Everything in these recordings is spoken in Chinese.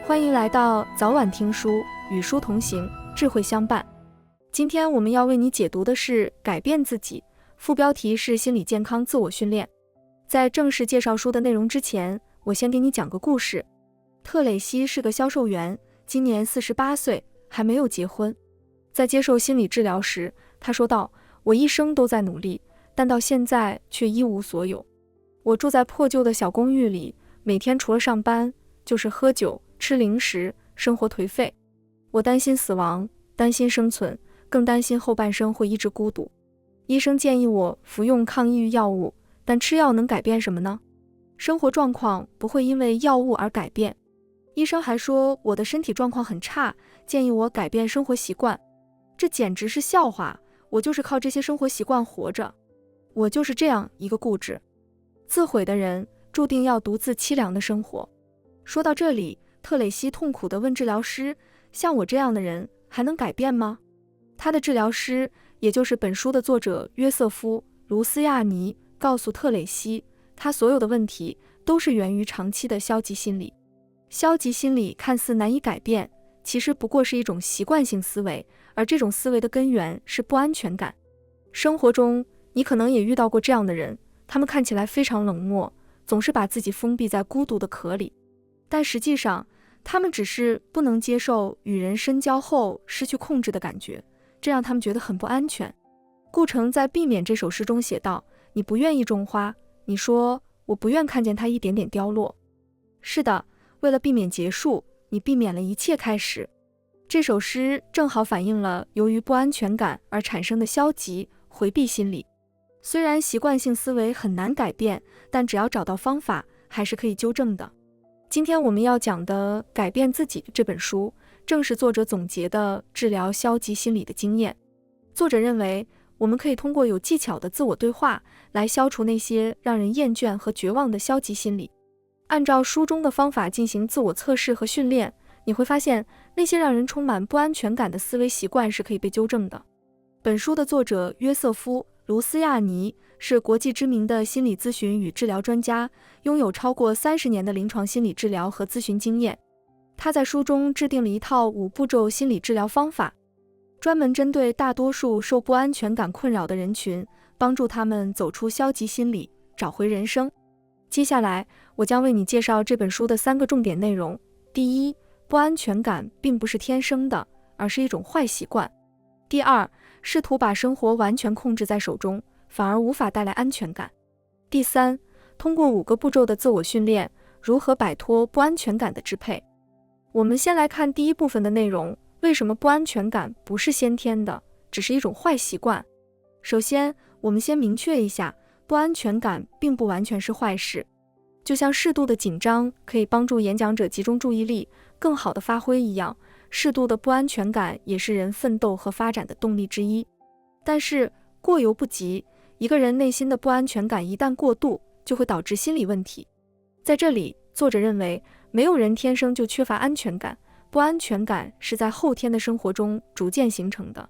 欢迎来到早晚听书，与书同行，智慧相伴。今天我们要为你解读的是改变自己，副标题是心理健康自我训练。在正式介绍书的内容之前，我先给你讲个故事。特蕾西是个销售员，今年48岁，还没有结婚。在接受心理治疗时，他说道：我一生都在努力，但到现在却一无所有。我住在破旧的小公寓里，每天除了上班就是喝酒吃零食，生活颓废。我担心死亡，担心生存，更担心后半生会一直孤独。医生建议我服用抗抑郁药物，但吃药能改变什么呢？生活状况不会因为药物而改变。医生还说我的身体状况很差，建议我改变生活习惯。这简直是笑话，我就是靠这些生活习惯活着。我就是这样一个固执、自毁的人，注定要独自凄凉的生活。说到这里，特蕾西痛苦地问治疗师：像我这样的人还能改变吗？他的治疗师，也就是本书的作者约瑟夫·卢斯亚尼，告诉特蕾西，他所有的问题都是源于长期的消极心理。消极心理看似难以改变，其实不过是一种习惯性思维，而这种思维的根源是不安全感。生活中，你可能也遇到过这样的人，他们看起来非常冷漠，总是把自己封闭在孤独的壳里。但实际上，他们只是不能接受与人深交后失去控制的感觉，这让他们觉得很不安全。顾城在《避免》这首诗中写道：你不愿意种花，你说我不愿看见它一点点凋落。是的，为了避免结束，你避免了一切开始。这首诗正好反映了由于不安全感而产生的消极回避心理。虽然习惯性思维很难改变，但只要找到方法，还是可以纠正的。今天我们要讲的《改变自己》这本书，正是作者总结的治疗消极心理的经验。作者认为，我们可以通过有技巧的自我对话，来消除那些让人厌倦和绝望的消极心理。按照书中的方法进行自我测试和训练，你会发现，那些让人充满不安全感的思维习惯是可以被纠正的。本书的作者约瑟夫·卢斯亚尼是国际知名的心理咨询与治疗专家，拥有超过30年的临床心理治疗和咨询经验。他在书中制定了一套5步骤心理治疗方法，专门针对大多数受不安全感困扰的人群，帮助他们走出消极心理，找回人生。接下来，我将为你介绍这本书的3个重点内容。第一，不安全感并不是天生的，而是一种坏习惯。第二，试图把生活完全控制在手中，反而无法带来安全感。第三，通过5个步骤的自我训练，如何摆脱不安全感的支配。我们先来看第一部分的内容，为什么不安全感不是先天的，只是一种坏习惯。首先，我们先明确一下，不安全感并不完全是坏事。就像适度的紧张可以帮助演讲者集中注意力，更好的发挥一样，适度的不安全感也是人奋斗和发展的动力之一。但是过犹不及，一个人内心的不安全感一旦过度，就会导致心理问题。在这里，作者认为，没有人天生就缺乏安全感，不安全感是在后天的生活中逐渐形成的。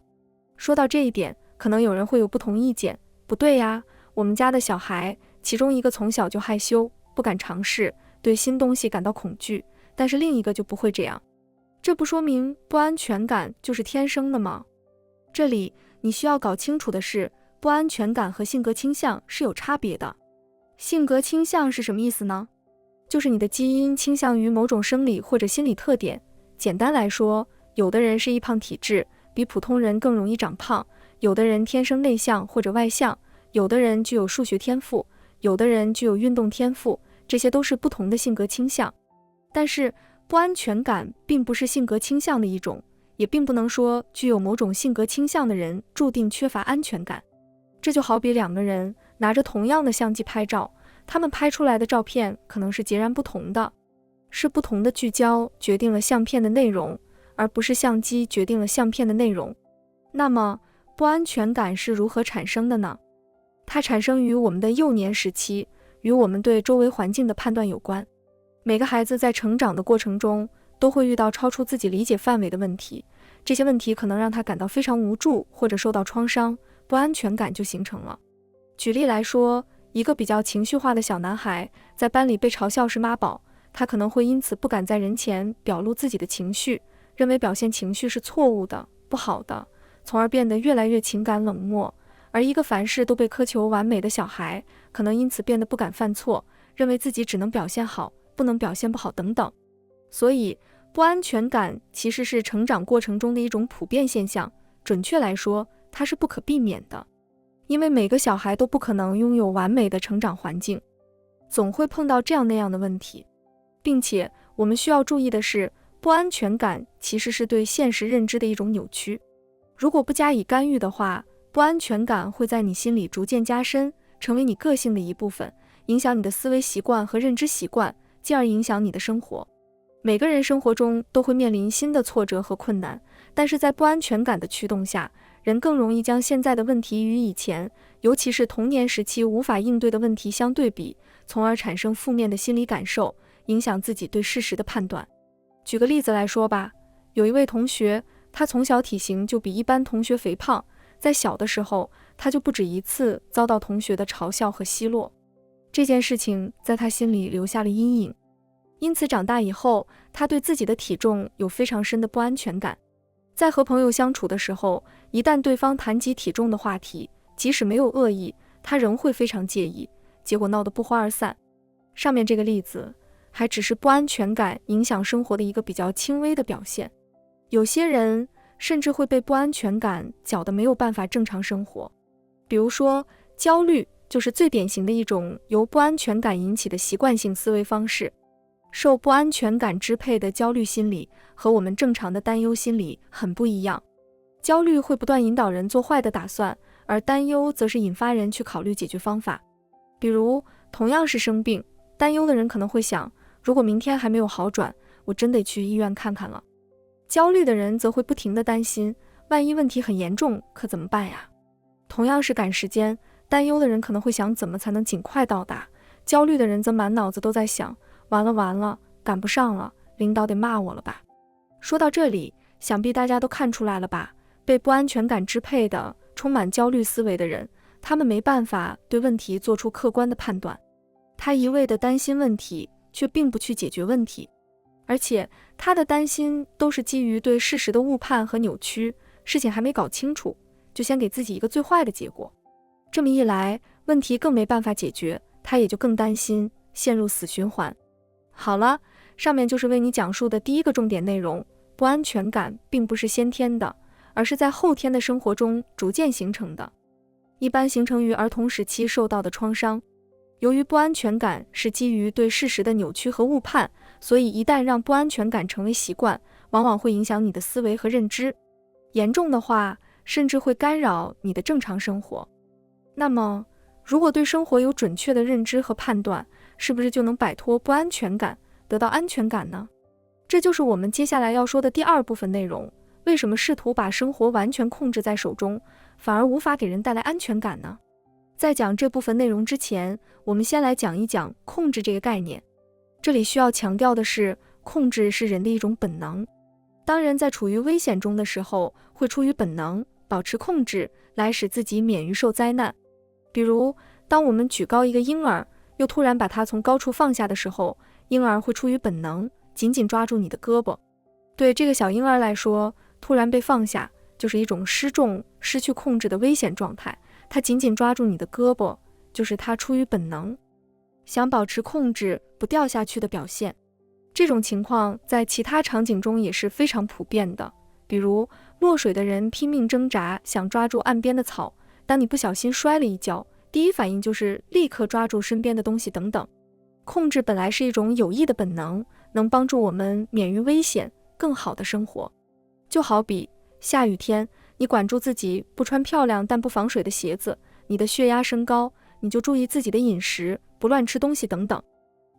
说到这一点，可能有人会有不同意见。不对呀，我们家的小孩，其中一个从小就害羞，不敢尝试，对新东西感到恐惧，但是另一个就不会这样。这不说明不安全感就是天生的吗？这里你需要搞清楚的是，不安全感和性格倾向是有差别的。性格倾向是什么意思呢？就是你的基因倾向于某种生理或者心理特点。简单来说，有的人是易胖体质，比普通人更容易长胖；有的人天生内向或者外向；有的人具有数学天赋；有的人具有运动天赋，这些都是不同的性格倾向。但是不安全感并不是性格倾向的一种，也并不能说具有某种性格倾向的人注定缺乏安全感。这就好比2个人拿着同样的相机拍照，他们拍出来的照片可能是截然不同的，是不同的聚焦决定了相片的内容，而不是相机决定了相片的内容。那么，不安全感是如何产生的呢？它产生于我们的幼年时期，与我们对周围环境的判断有关。每个孩子在成长的过程中，都会遇到超出自己理解范围的问题，这些问题可能让他感到非常无助或者受到创伤，不安全感就形成了。举例来说，一个比较情绪化的小男孩在班里被嘲笑是妈宝，她可能会因此不敢在人前表露自己的情绪，认为表现情绪是错误的、不好的，从而变得越来越情感冷漠。而一个凡事都被苛求完美的小孩，可能因此变得不敢犯错，认为自己只能表现好，不能表现不好等等。所以，不安全感其实是成长过程中的一种普遍现象，准确来说，它是不可避免的。因为每个小孩都不可能拥有完美的成长环境，总会碰到这样那样的问题。并且，我们需要注意的是，不安全感其实是对现实认知的一种扭曲。如果不加以干预的话，不安全感会在你心里逐渐加深，成为你个性的一部分，影响你的思维习惯和认知习惯，进而影响你的生活。每个人生活中都会面临新的挫折和困难，但是在不安全感的驱动下，人更容易将现在的问题与以前，尤其是童年时期无法应对的问题相对比，从而产生负面的心理感受，影响自己对事实的判断。举个例子来说吧，有一位同学，他从小体型就比一般同学肥胖，在小的时候，他就不止一次遭到同学的嘲笑和奚落。这件事情在他心里留下了阴影，因此长大以后，他对自己的体重有非常深的不安全感。在和朋友相处的时候，一旦对方谈及体重的话题，即使没有恶意，他仍会非常介意，结果闹得不欢而散。上面这个例子还只是不安全感影响生活的一个比较轻微的表现，有些人甚至会被不安全感搅得没有办法正常生活。比如说，焦虑就是最典型的一种由不安全感引起的习惯性思维方式。受不安全感支配的焦虑心理和我们正常的担忧心理很不一样。焦虑会不断引导人做坏的打算，而担忧则是引发人去考虑解决方法。比如，同样是生病，担忧的人可能会想，如果明天还没有好转，我真得去医院看看了。焦虑的人则会不停地担心，万一问题很严重，可怎么办呀？同样是赶时间，担忧的人可能会想怎么才能尽快到达，焦虑的人则满脑子都在想，完了，赶不上了，领导得骂我了吧。说到这里，想必大家都看出来了吧，被不安全感支配的、充满焦虑思维的人，他们没办法对问题做出客观的判断，他一味地担心问题，却并不去解决问题。而且他的担心都是基于对事实的误判和扭曲，事情还没搞清楚，就先给自己一个最坏的结果。这么一来，问题更没办法解决，他也就更担心，陷入死循环。好了，上面就是为你讲述的第一个重点内容，不安全感并不是先天的，而是在后天的生活中逐渐形成的，一般形成于儿童时期受到的创伤。由于不安全感是基于对事实的扭曲和误判，所以一旦让不安全感成为习惯，往往会影响你的思维和认知，严重的话，甚至会干扰你的正常生活。那么，如果对生活有准确的认知和判断，是不是就能摆脱不安全感，得到安全感呢？这就是我们接下来要说的第二部分内容，为什么试图把生活完全控制在手中，反而无法给人带来安全感呢？在讲这部分内容之前，我们先来讲一讲控制这个概念。这里需要强调的是，控制是人的一种本能。当人在处于危险中的时候，会出于本能保持控制，来使自己免于受灾难。比如，当我们举高一个婴儿，又突然把他从高处放下的时候，婴儿会出于本能紧紧抓住你的胳膊。对这个小婴儿来说，突然被放下就是一种失重、失去控制的危险状态，他紧紧抓住你的胳膊，就是他出于本能想保持控制不掉下去的表现。这种情况在其他场景中也是非常普遍的，比如落水的人拼命挣扎想抓住岸边的草，当你不小心摔了一跤，第一反应就是立刻抓住身边的东西等等。控制本来是一种有益的本能，能帮助我们免于危险，更好的生活。就好比下雨天，你管住自己不穿漂亮但不防水的鞋子，你的血压升高，你就注意自己的饮食，不乱吃东西等等。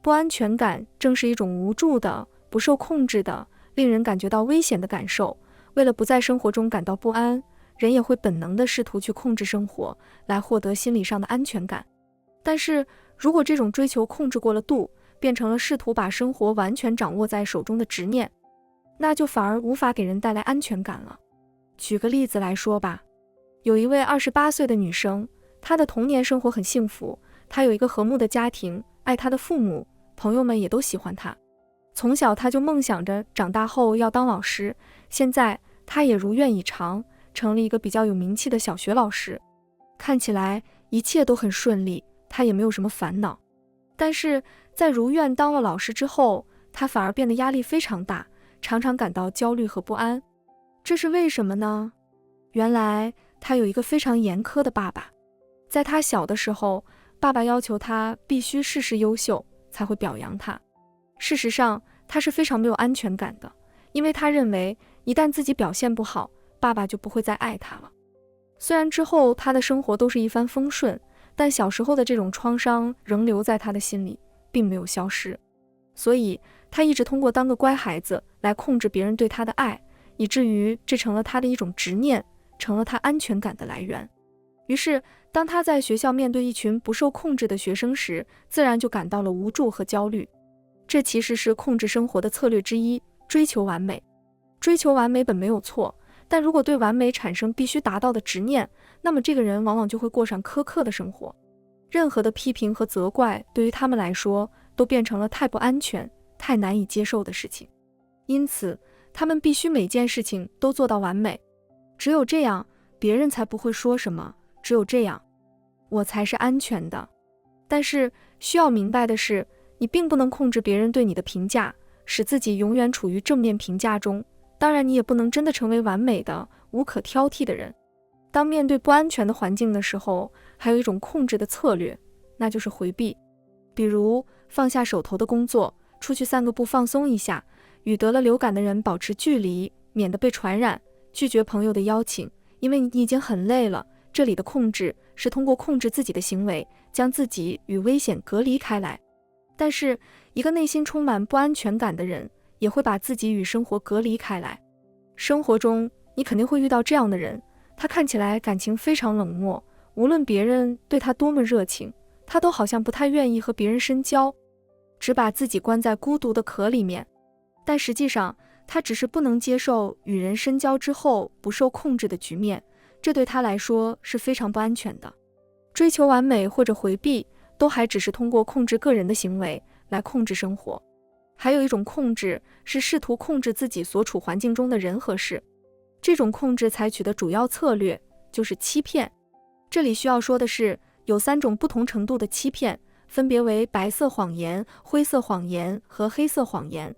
不安全感正是一种无助的、不受控制的、令人感觉到危险的感受。为了不在生活中感到不安，人也会本能地试图去控制生活，来获得心理上的安全感。但是，如果这种追求控制过了度，变成了试图把生活完全掌握在手中的执念，那就反而无法给人带来安全感了。举个例子来说吧，有一位28岁的女生，她的童年生活很幸福，她有一个和睦的家庭，爱她的父母，朋友们也都喜欢她。从小他就梦想着长大后要当老师，现在他也如愿以偿，成了一个比较有名气的小学老师。看起来一切都很顺利，他也没有什么烦恼。但是在如愿当了老师之后，他反而变得压力非常大，常常感到焦虑和不安。这是为什么呢？原来他有一个非常严苛的爸爸。在他小的时候，爸爸要求他必须事事优秀，才会表扬他。事实上，他是非常没有安全感的，因为他认为一旦自己表现不好，爸爸就不会再爱他了。虽然之后他的生活都是一帆风顺，但小时候的这种创伤仍留在他的心里，并没有消失。所以他一直通过当个乖孩子来控制别人对他的爱，以至于这成了他的一种执念，成了他安全感的来源。于是当他在学校面对一群不受控制的学生时，自然就感到了无助和焦虑。这其实是控制生活的策略之一，追求完美。追求完美本没有错，但如果对完美产生必须达到的执念，那么这个人往往就会过上苛刻的生活。任何的批评和责怪对于他们来说都变成了太不安全、太难以接受的事情。因此他们必须每件事情都做到完美，只有这样别人才不会说什么，只有这样我才是安全的。但是需要明白的是，你并不能控制别人对你的评价，使自己永远处于正面评价中。当然你也不能真的成为完美的、无可挑剔的人。当面对不安全的环境的时候，还有一种控制的策略，那就是回避。比如放下手头的工作，出去散个步放松一下，与得了流感的人保持距离，免得被传染，拒绝朋友的邀请，因为你已经很累了。这里的控制是通过控制自己的行为，将自己与危险隔离开来。但是一个内心充满不安全感的人，也会把自己与生活隔离开来。生活中你肯定会遇到这样的人，他看起来感情非常冷漠，无论别人对他多么热情，他都好像不太愿意和别人深交，只把自己关在孤独的壳里面。但实际上他只是不能接受与人深交之后不受控制的局面，这对他来说是非常不安全的。追求完美或者回避，都还只是通过控制个人的行为来控制生活。还有一种控制是试图控制自己所处环境中的人和事，这种控制采取的主要策略就是欺骗。这里需要说的是，有3种不同程度的欺骗，分别为白色谎言、灰色谎言和黑色谎言。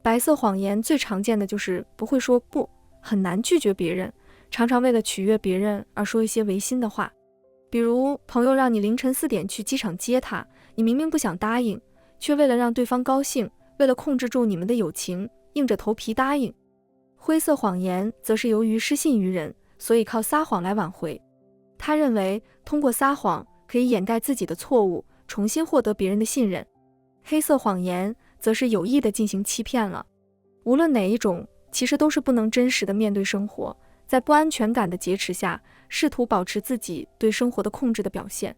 白色谎言最常见的就是不会说不，很难拒绝别人，常常为了取悦别人而说一些违心的话。比如朋友让你凌晨4点去机场接他，你明明不想答应，却为了让对方高兴，为了控制住你们的友情，硬着头皮答应。灰色谎言则是由于失信于人，所以靠撒谎来挽回。他认为通过撒谎可以掩盖自己的错误，重新获得别人的信任。黑色谎言则是有意地进行欺骗了。无论哪一种，其实都是不能真实的面对生活，在不安全感的劫持下，试图保持自己对生活的控制的表现。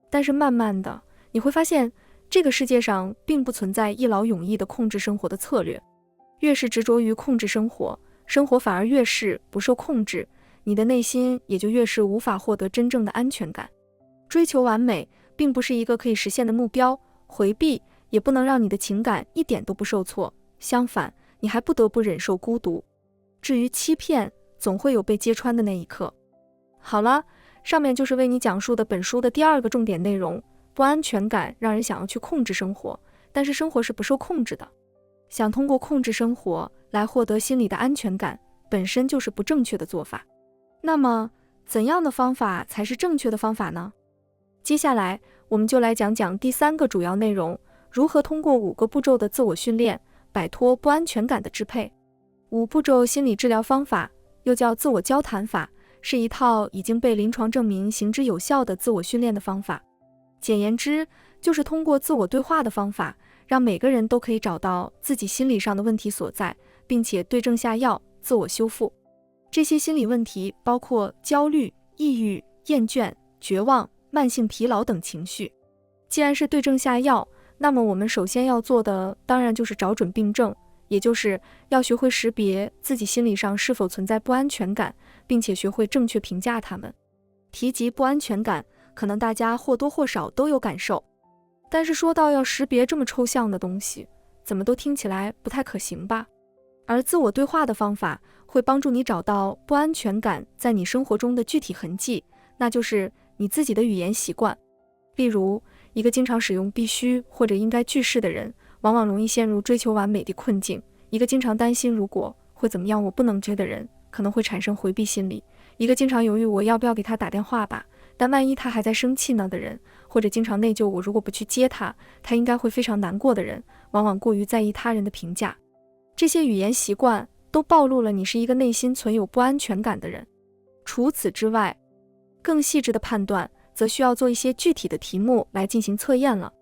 但是慢慢的，你会发现这个世界上并不存在一劳永逸的控制生活的策略。越是执着于控制生活，生活反而越是不受控制，你的内心也就越是无法获得真正的安全感。追求完美并不是一个可以实现的目标，回避也不能让你的情感一点都不受挫，相反，你还不得不忍受孤独。至于欺骗，总会有被揭穿的那一刻。好了，上面就是为你讲述的本书的第2个重点内容。不安全感让人想要去控制生活，但是生活是不受控制的。想通过控制生活来获得心理的安全感，本身就是不正确的做法。那么，怎样的方法才是正确的方法呢？接下来，我们就来讲讲第3个主要内容，如何通过5个步骤的自我训练，摆脱不安全感的支配。5步骤心理治疗方法，又叫自我交谈法，是一套已经被临床证明行之有效的自我训练的方法。简言之，就是通过自我对话的方法，让每个人都可以找到自己心理上的问题所在，并且对症下药，自我修复。这些心理问题包括焦虑、抑郁、厌倦、绝望、慢性疲劳等情绪。既然是对症下药，那么我们首先要做的当然就是找准病症，也就是要学会识别自己心理上是否存在不安全感，并且学会正确评价它们。提及不安全感，可能大家或多或少都有感受，但是说到要识别这么抽象的东西，怎么都听起来不太可行吧？而自我对话的方法会帮助你找到不安全感在你生活中的具体痕迹，那就是你自己的语言习惯。例如，一个经常使用必须或者应该句式的人，往往容易陷入追求完美的困境；一个经常担心如果会怎么样我不能追的人，可能会产生回避心理；一个经常犹豫我要不要给他打电话吧，但万一他还在生气呢的人，或者经常内疚我如果不去接他，他应该会非常难过的人，往往过于在意他人的评价。这些语言习惯都暴露了你是一个内心存有不安全感的人。除此之外，更细致的判断则需要做一些具体的题目来进行测验了。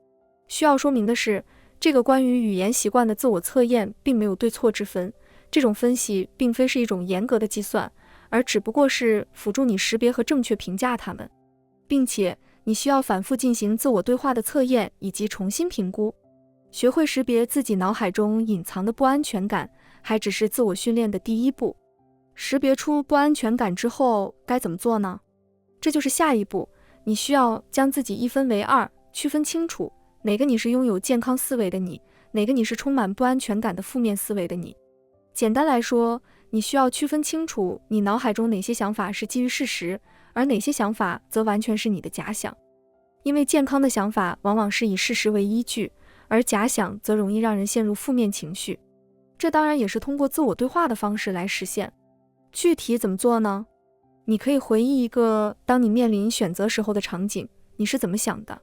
需要说明的是，这个关于语言习惯的自我测验并没有对错之分，这种分析并非是一种严格的计算，而只不过是辅助你识别和正确评价它们，并且你需要反复进行自我对话的测验以及重新评估。学会识别自己脑海中隐藏的不安全感，还只是自我训练的第一步。识别出不安全感之后该怎么做呢？这就是下一步，你需要将自己一分为二，区分清楚哪个你是拥有健康思维的你，哪个你是充满不安全感的负面思维的你。简单来说，你需要区分清楚你脑海中哪些想法是基于事实，而哪些想法则完全是你的假想。因为健康的想法往往是以事实为依据，而假想则容易让人陷入负面情绪。这当然也是通过自我对话的方式来实现。具体怎么做呢？你可以回忆一个当你面临选择时候的场景，你是怎么想的？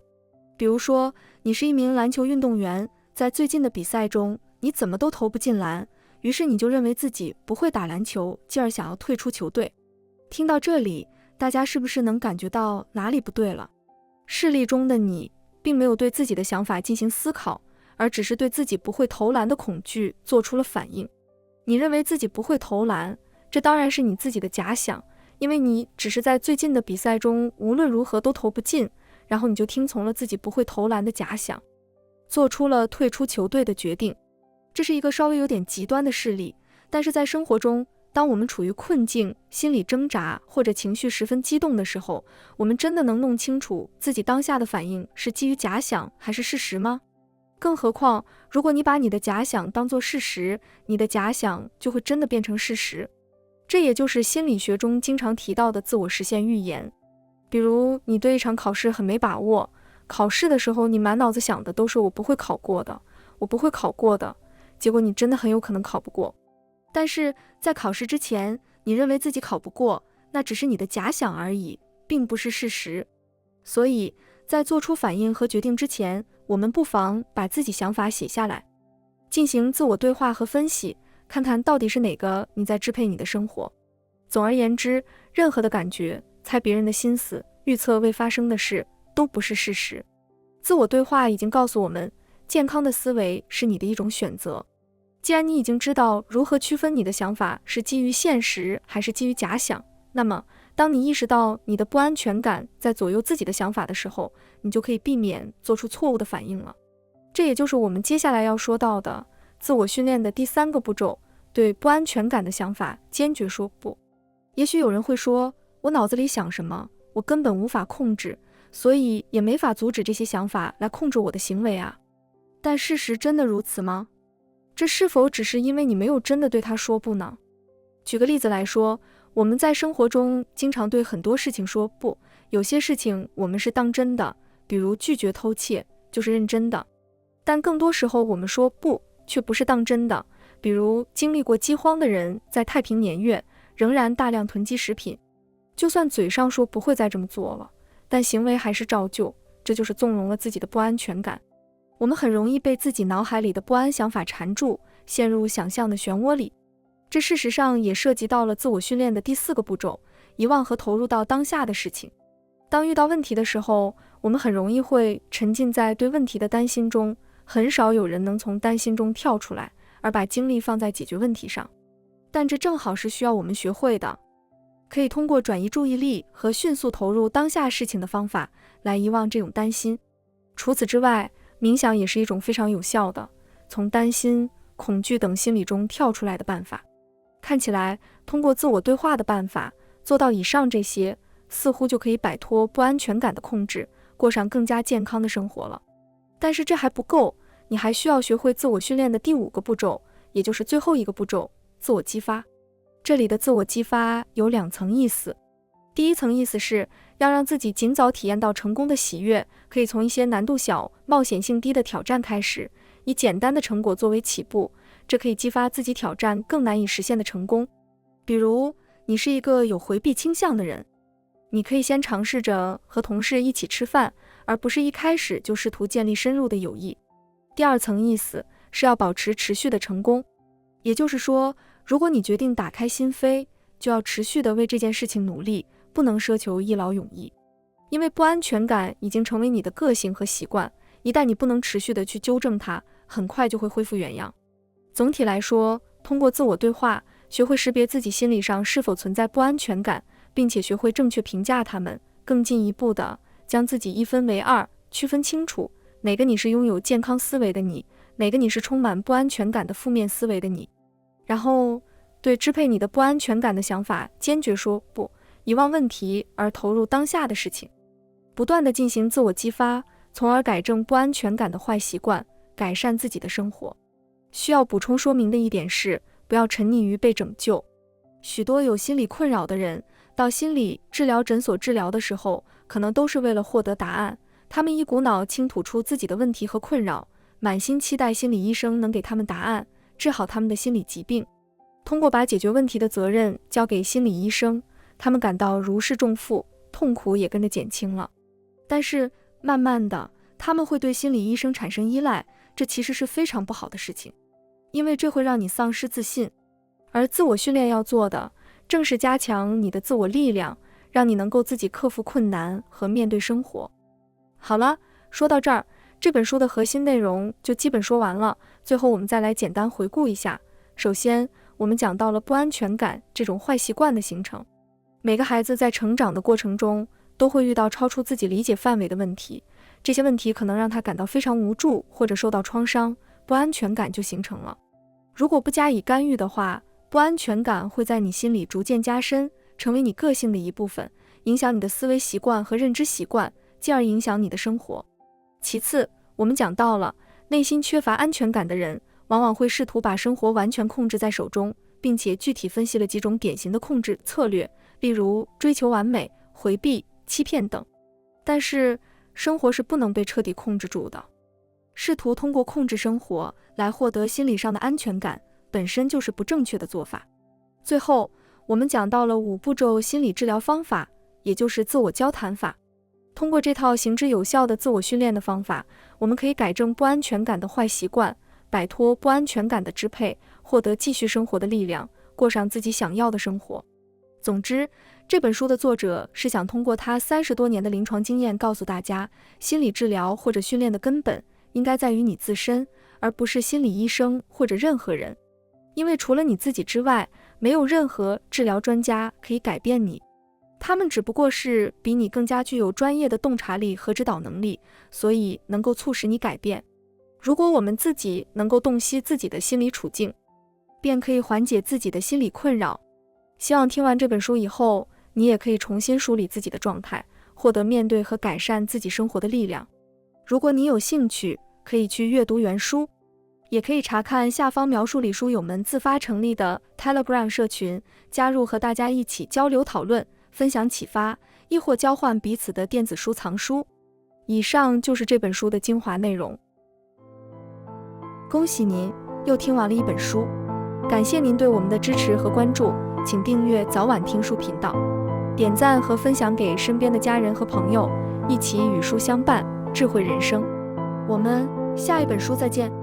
比如说，你是一名篮球运动员，在最近的比赛中，你怎么都投不进篮，于是你就认为自己不会打篮球，进而想要退出球队。听到这里，大家是不是能感觉到哪里不对了？事例中的你并没有对自己的想法进行思考，而只是对自己不会投篮的恐惧做出了反应。你认为自己不会投篮，这当然是你自己的假想，因为你只是在最近的比赛中无论如何都投不进，然后你就听从了自己不会投篮的假想，做出了退出球队的决定。这是一个稍微有点极端的事例，但是在生活中，当我们处于困境、心理挣扎或者情绪十分激动的时候，我们真的能弄清楚自己当下的反应是基于假想还是事实吗？更何况，如果你把你的假想当作事实，你的假想就会真的变成事实。这也就是心理学中经常提到的自我实现预言。比如，你对一场考试很没把握，考试的时候你满脑子想的都是我不会考过的，我不会考过的，结果你真的很有可能考不过。但是在考试之前，你认为自己考不过，那只是你的假想而已，并不是事实。所以，在做出反应和决定之前，我们不妨把自己想法写下来，进行自我对话和分析，看看到底是哪个你在支配你的生活。总而言之，任何的感觉、猜别人的心思、预测未发生的事，都不是事实。自我对话已经告诉我们，健康的思维是你的一种选择。既然你已经知道如何区分你的想法是基于现实还是基于假想，那么当你意识到你的不安全感在左右自己的想法的时候，你就可以避免做出错误的反应了。这也就是我们接下来要说到的自我训练的第3个步骤，对不安全感的想法坚决说不。也许有人会说，我脑子里想什么，我根本无法控制，所以也没法阻止这些想法来控制我的行为啊。但事实真的如此吗？这是否只是因为你没有真的对他说不呢？举个例子来说，我们在生活中经常对很多事情说不，有些事情我们是当真的，比如拒绝偷窃就是认真的，但更多时候我们说不却不是当真的，比如经历过饥荒的人在太平年月仍然大量囤积食品，就算嘴上说不会再这么做了，但行为还是照旧，这就是纵容了自己的不安全感。我们很容易被自己脑海里的不安想法缠住，陷入想象的漩涡里。这事实上也涉及到了自我训练的第4个步骤，遗忘和投入到当下的事情。当遇到问题的时候，我们很容易会沉浸在对问题的担心中，很少有人能从担心中跳出来，而把精力放在解决问题上。但这正好是需要我们学会的，可以通过转移注意力和迅速投入当下事情的方法来遗忘这种担心。除此之外，冥想也是一种非常有效的从担心、恐惧等心理中跳出来的办法。看起来通过自我对话的办法做到以上这些，似乎就可以摆脱不安全感的控制，过上更加健康的生活了。但是这还不够，你还需要学会自我训练的第5个步骤，也就是最后一个步骤，自我激发。这里的自我激发有2层意思。第一层意思是要让自己尽早体验到成功的喜悦，可以从一些难度小、冒险性低的挑战开始，以简单的成果作为起步，这可以激发自己挑战更难以实现的成功。比如，你是一个有回避倾向的人，你可以先尝试着和同事一起吃饭，而不是一开始就试图建立深入的友谊。第2层意思是要保持持续的成功，也就是说，如果你决定打开心扉，就要持续的为这件事情努力，不能奢求一劳永逸。因为不安全感已经成为你的个性和习惯，一旦你不能持续的去纠正它，很快就会恢复原样。总体来说，通过自我对话，学会识别自己心理上是否存在不安全感，并且学会正确评价它们，更进一步的将自己一分为2，区分清楚哪个你是拥有健康思维的你，哪个你是充满不安全感的负面思维的你。然后对支配你的不安全感的想法坚决说不，遗忘问题而投入当下的事情。不断地进行自我激发，从而改正不安全感的坏习惯，改善自己的生活。需要补充说明的一点是，不要沉溺于被拯救。许多有心理困扰的人到心理治疗诊所治疗的时候，可能都是为了获得答案，他们一股脑倾吐出自己的问题和困扰，满心期待心理医生能给他们答案，治好他们的心理疾病。通过把解决问题的责任交给心理医生，他们感到如释重负，痛苦也跟着减轻了。但是慢慢的，他们会对心理医生产生依赖，这其实是非常不好的事情，因为这会让你丧失自信。而自我训练要做的，正是加强你的自我力量，让你能够自己克服困难和面对生活。好了，说到这儿，这本书的核心内容就基本说完了。最后我们再来简单回顾一下。首先，我们讲到了不安全感这种坏习惯的形成。每个孩子在成长的过程中，都会遇到超出自己理解范围的问题，这些问题可能让他感到非常无助或者受到创伤，不安全感就形成了。如果不加以干预的话，不安全感会在你心里逐渐加深，成为你个性的一部分，影响你的思维习惯和认知习惯，进而影响你的生活。其次，我们讲到了内心缺乏安全感的人，往往会试图把生活完全控制在手中，并且具体分析了几种典型的控制策略，例如追求完美、回避、欺骗等。但是生活是不能被彻底控制住的，试图通过控制生活来获得心理上的安全感，本身就是不正确的做法。最后，我们讲到了5步骤心理治疗方法，也就是自我交谈法。通过这套行之有效的自我训练的方法，我们可以改正不安全感的坏习惯，摆脱不安全感的支配，获得继续生活的力量，过上自己想要的生活。总之，这本书的作者是想通过他30多年的临床经验告诉大家，心理治疗或者训练的根本应该在于你自身，而不是心理医生或者任何人。因为除了你自己之外，没有任何治疗专家可以改变你，他们只不过是比你更加具有专业的洞察力和指导能力，所以能够促使你改变。如果我们自己能够洞悉自己的心理处境，便可以缓解自己的心理困扰。希望听完这本书以后，你也可以重新梳理自己的状态，获得面对和改善自己生活的力量。如果你有兴趣，可以去阅读原书，也可以查看下方描述里书友们自发成立的 Telegram 社群，加入和大家一起交流讨论，分享启发，亦或交换彼此的电子书藏书。以上就是这本书的精华内容。恭喜您又听完了一本书，感谢您对我们的支持和关注，请订阅早晚听书频道，点赞和分享给身边的家人和朋友，一起与书相伴，智慧人生。我们下一本书再见。